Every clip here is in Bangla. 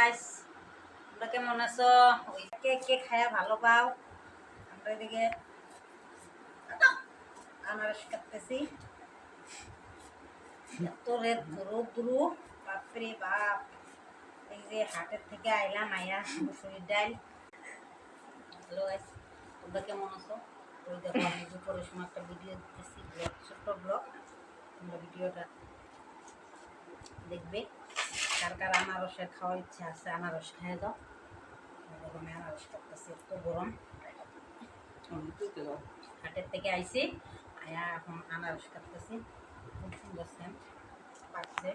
গাইস, তোমরা কেমন আছো? ওই কে কে খায়া ভালো পাও? আমরা এদিকে আনারস কাটতেছি। এত রৌদ্র, বাপরে বাপ। এই যে হাটের থেকে আইলাম, আয়া মুসুরির ডাল। হ্যালো গাইস, তোমরা কেমন আছো? ওই দেখো আমি দুপুরের সময় একটা ভিডিও দিতেছি, ব্লগ, ছোট্ট ব্লগ। তোমরা ভিডিওটা দেখবে। কার কার আনারসের খাওয়ার ইচ্ছা আছে আনারস খেয়ে দাও। দেখো আমি আনারস কাটতেছি, এত গরম। হাটের থেকে আইছি, আয়া এখন আনারস কাটতেছি। খুব সুন্দর সেন্ট পাচ্ছে।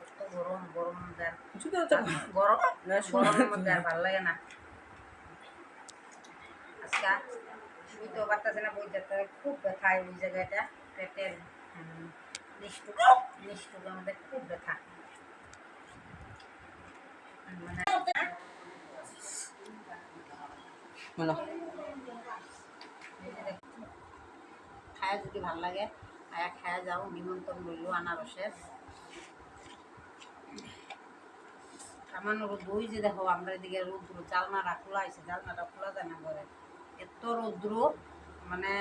এত গরম, গরম মধ্যে গরমের মধ্যে আর ভালো লাগে না। আজকে শুইতেও পারতেছে না, বই যেতে খুব ব্যথা ওই জায়গাটা, পেটের নিষ্ঠুকের মধ্যে খুব ব্যথা। মানে খায়া যদি ভাল লাগে আয়া খায়া যাও, নিমন্ত্রণ রইল আনারসের। সামান্য রোদ্র, যে দেখো আমরা এদিকে রৌদ্র, জালনাটা খোলা আছে, জালনাটা খোলা যায় না ঘরে, এত রৌদ্র। মানে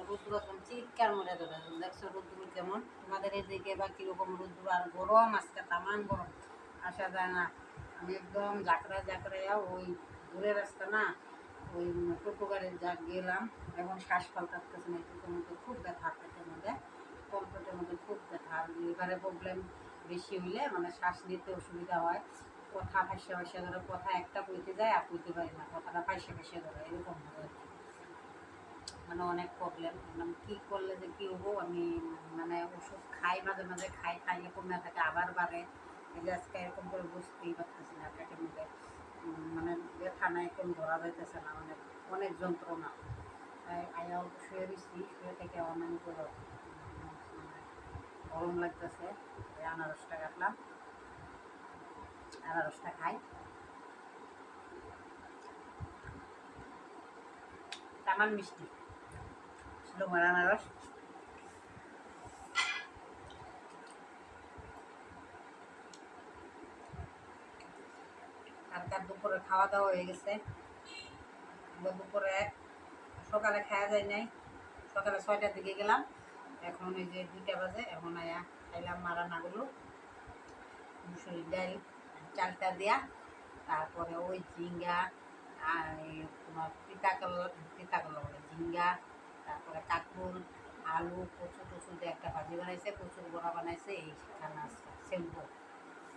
রৌদ্র চিৎকার মরে ধরে। দেখছো রৌদ্র কেমন? তোমাদের এদিকে বা কীরকম রৌদ্র? আর গরম আজকে তামান গরম, আসা যায় না। আমি একদম জাকড়াইয়া ওই দূরের রাস্তা না, ওই টোটো গাড়ির যা গেলাম, এখন শ্বাস পাল্টাতেছে না। টোটোর মধ্যে খুব ব্যথা, পেটের মধ্যে, তলপেটের মধ্যে খুব ব্যথা। আর লিভারের প্রবলেম বেশি হইলে মানে শ্বাস নিতে অসুবিধা হয়। কথা ফাঁসিয়া ধরে, কথা একটা কইতে যায় আর কইতে পারি না, কথাটা ফাঁসিয়া ধরে, এরকম হয়। মানে অনেক প্রবলেম। মানে কী করলে যে কী হবো, আমি মানে ওষুধ খাই, মাঝে মাঝে খাইলে কমে থাকে, আবার বাড়ে। এই যে আজকে এরকম করে বুঝতেই পারতেছি না, পেটের মধ্যে মানে ব্যথা নাই, কোন ধরা যাইতেছে না, অনেক অনেক যন্ত্রণা। আয়াও শুয়ে দিচ্ছি, শুয়ে থেকে অনেক করে মানে গরম লাগতেছে। আনারসটা কাটলাম, আনারসটা খাই। তামান মিষ্টি তোমার আনারস। কার দুপুরে খাওয়া দাওয়া হয়ে গেছে? দুপুরে সকালে খাওয়া যায় নাই, সকালে 6টার দিকে গেলাম, এখন এই যে 2টা বাজে, এখন আয়া খাইলাম মারানাগুলো, মুসুরির ডাল চালটা দেয়া, তারপরে ওই ঝিঙ্গা আর তোমার তিতাকলা বলে ঝিঙ্গা, তারপরে কাকুল, আলু, কচু টচু দিয়ে একটা ভাজি বানাইছে, কচুর বড়া বানাইছে। এই খানা সেম্পল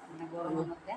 মানে গরমের মধ্যে